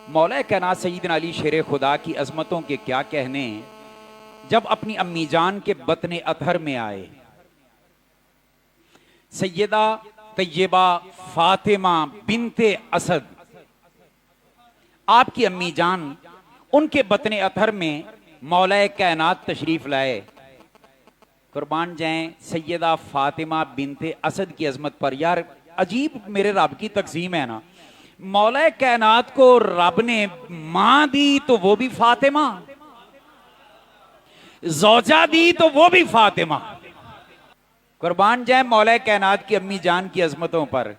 मौला कायनात सैयदना अली शेर खुदा की अजमतों के क्या कहने, जब अपनी अम्मी जान के बतने अतहर में आए। सैयदा तैयबा फातिमा बिनते असद, आपकी अम्मी जान, उनके बतने अतहर में मौला कायनात तशरीफ लाए। कुर्बान जाएं सैयदा फातिमा बिनते असद की अजमत पर। यार अजीब मेरे रब की तकसीम है ना, मौला कायनात को रब ने मां दी तो वो भी फातिमा, ज़ौजा दी तो वो भी फातिमा। कुर्बान जाए मौला कायनात की अम्मी जान की अजमतों पर।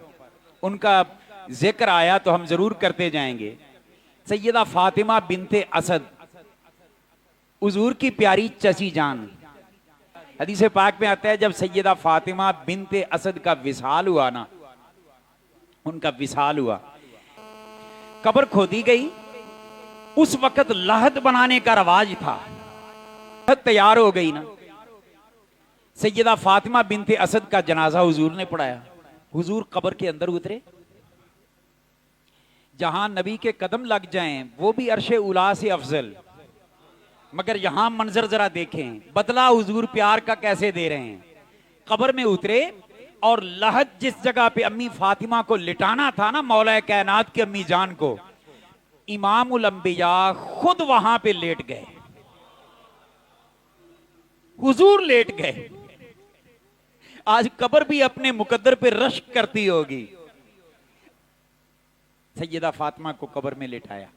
उनका जिक्र आया तो हम जरूर करते जाएंगे। सैयदा फातिमा बिनते असद, हुजूर की प्यारी चची जान। हदीस पाक में आता है जब सैयदा फातिमा बिनते असद का विसाल हुआ ना, उनका विसाल हुआ, कब्र खोदी गई। उस वक्त लहद बनाने का रवाज था, लहद तैयार हो गई ना। सैयदा फातिमा बिनते असद का जनाजा हुजूर ने पढ़ाया। हुजूर कब्र के अंदर उतरे। जहां नबी के कदम लग जाएं वो भी अर्शे उला से अफजल, मगर यहां मंजर जरा देखें, बदला हुजूर प्यार का कैसे दे रहे हैं। कब्र में उतरे और लहद जिस जगह पे अम्मी फातिमा को लिटाना था ना, मौला कायनात की अम्मी जान को, इमामुल अंबिया खुद वहां पे लेट गए। हुजूर लेट गए। आज कब्र भी अपने मुकद्दर पे रश्क करती होगी। सैयदा फातिमा को कब्र में लिटाया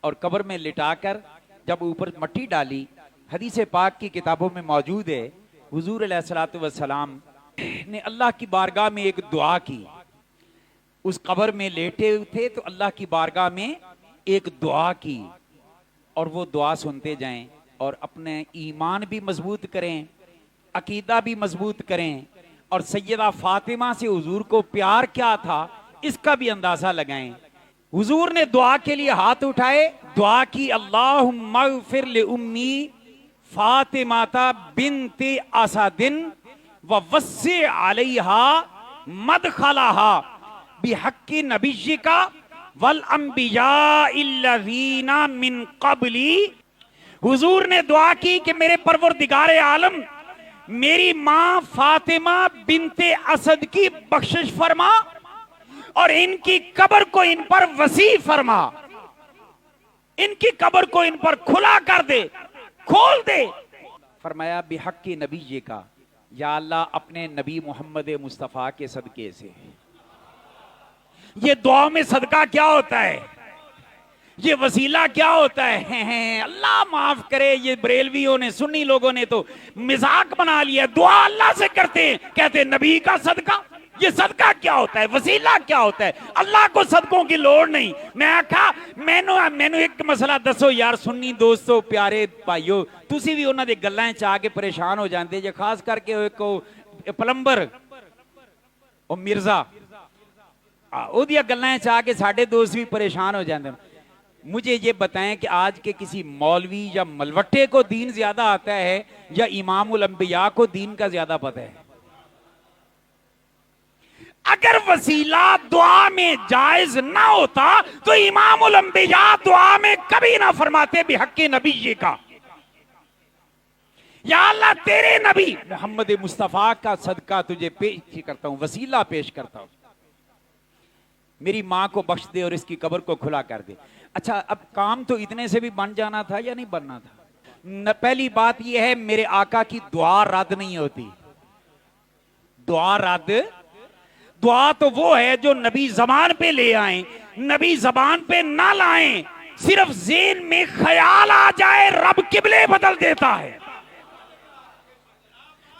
और कब्र में लिटाकर जब ऊपर मट्टी डाली, हदीस पाक की किताबों में मौजूद है, हुजूर अलैहिस्सलातु वस्सलाम ने अल्लाह की बारगाह में एक दुआ की। उस कब्र में लेटे थे तो अल्लाह की बारगाह में एक दुआ की, और वो दुआ सुनते जाएं और अपने ईमान भी मजबूत करें, अकीदा भी मजबूत करें, और सैयदा फातिमा से हुजूर को प्यार क्या था इसका भी अंदाजा लगाएं। हुजूर ने दुआ के लिए हाथ उठाए, दुआ की, अल्लाहुम्मा इग़फिर लि उम्मी फातिमाता बिनते असदिन व वस्सि अलैहा मदखलहा बिहक्की नबिय्यिका वल अंबिया इल्लज़ीना मिन क़ब्ली। हुजूर ने दुआ की कि मेरे परवरदिगारे आलम, मेरी मां फातिमा बिनते असद की बख्शिश फरमा और इनकी कब्र को इन पर वसी फरमा, इनकी कब्र को इन पर खुला कर दे, खोल दे। फरमाया बिहक्की नबी का, या अल्लाह अपने नबी मोहम्मद मुस्तफ़ा के सदके से। ये दुआ में सदका क्या होता है, ये वसीला क्या होता है। अल्लाह माफ करे, ये बरेलवियों ने, सुन्नी लोगों ने तो मजाक बना लिया। दुआ अल्लाह से करते हैं, कहते हैं नबी का सदका। ये सदका क्या होता है, वसीला क्या होता है। अल्लाह को सदकों की लोड़ नहीं। मैं आखा मैनू एक मसला दसो यार, सुन्नी दोस्तों, प्यारे भाइयों, तुसी भी उन्हां दे गल्लां च आके परेशान हो जाते जे, खास करके एक पलंबर और मिर्जा, ओदियां गल्लां च आके साडे दोस्त भी परेशान हो जाते हैं। मुझे ये बताएं कि आज के किसी मौलवी या मलवट्टे को दीन ज्यादा आता है या इमामुल अंबिया को दीन का ज्यादा पता है। अगर वसीला दुआ में जायज ना होता तो इमामुल अंबिया दुआ में कभी ना फरमाते बिहक्की नबी का, या अल्लाह तेरे नबी मोहम्मद मुस्तफा का सदका तुझे पेश करता हूं, वसीला पेश करता हूं, मेरी मां को बख्श दे और इसकी कब्र को खुला कर दे। अच्छा, अब काम तो इतने से भी बन जाना था या नहीं बनना था। पहली बात यह है, मेरे आका की दुआ रद्द नहीं होती। दुआ रद्द, दुआ तो वो है जो नबी जबान पे ले आए, नबी जबान पे ना लाएं, सिर्फ ज़हन में ख्याल आ जाए रब किबले बदल देता है।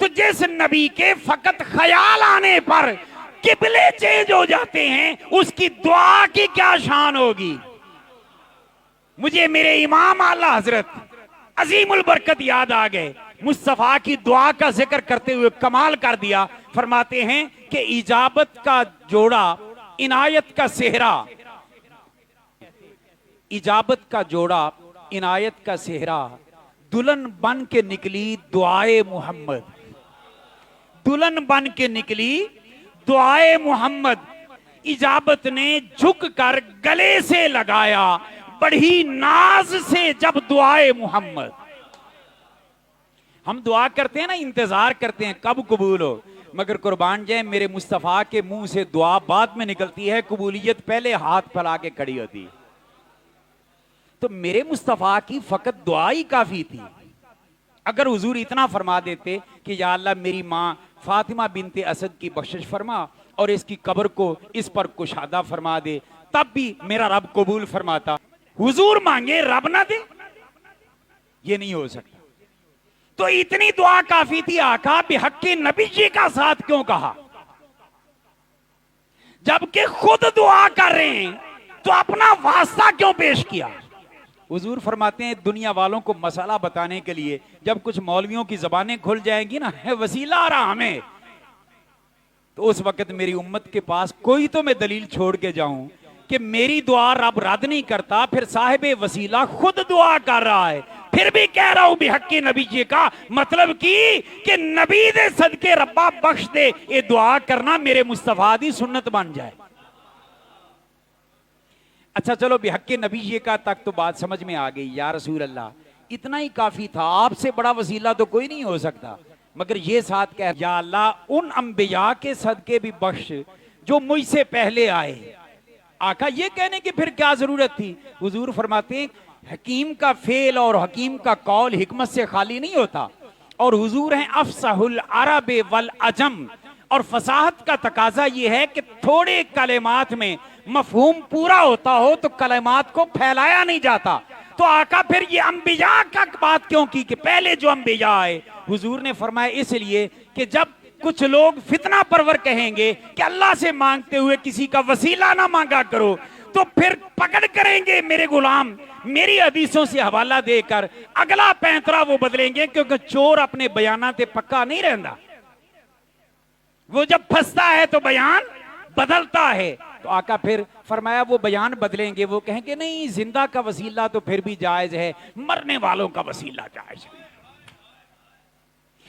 तो जिस नबी के फकत ख्याल आने पर किबले चेंज हो जाते हैं, उसकी दुआ की क्या शान होगी। मुझे मेरे इमाम आला हजरत अजीमुल बरकत याद आ गए। मुस्तफा की दुआ का जिक्र करते हुए कमाल कर दिया। फरमाते हैं कि इजाबत का जोड़ा, इनायत का सेहरा, इजाबत का जोड़ा, इनायत का सेहरा, दुल्हन बन के निकली दुआए मोहम्मद, दुल्हन बन के निकली दुआए मोहम्मद। इजाबत ने झुक कर गले से लगाया, बड़ी नाज से जब दुआए मोहम्मद। हम दुआ करते हैं ना, इंतजार करते हैं कब कबूल हो, मगर कुर्बान जाए मेरे मुस्तफ़ा के मुंह से दुआ बाद में निकलती है, कबूलियत पहले हाथ फैला के खड़ी होती है। तो मेरे मुस्तफ़ा की फकत दुआ ही काफी थी। अगर हुजूर इतना फरमा देते कि या अल्लाह मेरी माँ फातिमा बिनते असद की बख्शिश फरमा और इसकी कब्र को इस पर कुशादा फरमा दे, तब भी मेरा रब कबूल फरमाता। हुजूर मांगे रब ना दे, ये नहीं हो सकता। तो इतनी दुआ काफी थी। आका बिहक्के नबी जी का साथ क्यों कहा, जबकि खुद दुआ कर रहे हैं, तो अपना वास्ता क्यों पेश किया। हुजूर फरमाते हैं दुनिया वालों को मसाला बताने के लिए जब कुछ मौलवियों की जबानें खुल जाएंगी ना, वसीला आ रहा हमें, तो उस वक्त मेरी उम्मत के पास कोई तो मैं दलील छोड़ के जाऊं कि मेरी दुआ रब रद्द नहीं करता, फिर साहिब वसीला खुद दुआ कर रहा है, फिर भी कह रहा हूं बिहक्के नबी जी का, मतलब कि नबी दे सदके रब्बा बख्श दे, ये दुआ करना मेरे मुस्तफा दी सुन्नत बन जाए। अच्छा चलो बिहक्के नबी जी का तक तो बात समझ में आ गई। या रसूल अल्लाह इतना ही काफी था, आपसे बड़ा वसीला तो कोई नहीं हो सकता। मगर ये साथ कह, या अल्लाह उन अंबिया के सदके भी बख्श जो मुझसे पहले आए। आका ये कहने की फिर क्या जरूरत थी। हुजूर फरमाते हैं हकीम का फेल और हकीम का कौल हिकमत से खाली नहीं होता, और हुजूर हैं अफसहुल अरब वल अजम, और फसाहत का तकाजा ये है कि थोड़े कलेमात में मफहूम पूरा होता हो तो कलेमात को फैलाया नहीं जाता। तो आका फिर ये अंबिया का बात क्यों की कि पहले जो अंबिया आए। हुजूर ने फरमाया इसलिए कि जब कुछ लोग फितना परवर कहेंगे कि अल्लाह से मांगते हुए किसी का वसीला ना मांगा करो, तो फिर पकड़ करेंगे मेरे गुलाम, मेरी हदीसों से हवाला देकर अगला पैंतरा वो बदलेंगे, क्योंकि चोर अपने बयानाते पक्का नहीं रहता, वो जब फंसता है तो बयान बदलता है। तो आका फिर फरमाया वो बयान बदलेंगे, वो कहेंगे नहीं जिंदा का वसीला तो फिर भी जायज है, मरने वालों का वसीला जायज है,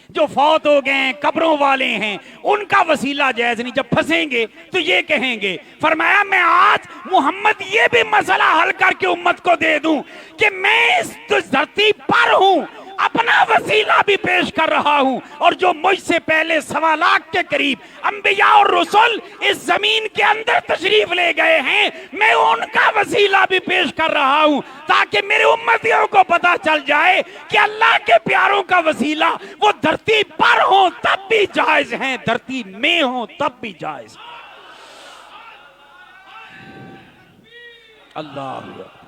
जो फौत हो गए कब्रों वाले हैं उनका वसीला जायज नहीं। जब फंसेंगे तो ये कहेंगे। फरमाया मैं आज मोहम्मद ये भी मसला हल करके उम्मत को दे दूं कि मैं इस धरती पर हूं, अपना वसीला भी पेश कर रहा हूं, और जो मुझसे पहले 1.25 लाख के करीब अंबिया और रसूल इस जमीन के अंदर तशरीफ ले गए हैं, मैं उनका वसीला भी पेश कर रहा हूं, ताकि मेरे उम्मतियों को पता चल जाए कि अल्लाह के प्यारों का वसीला वो धरती पर हो तब भी जायज है, धरती में हो तब भी जायज। अल्लाह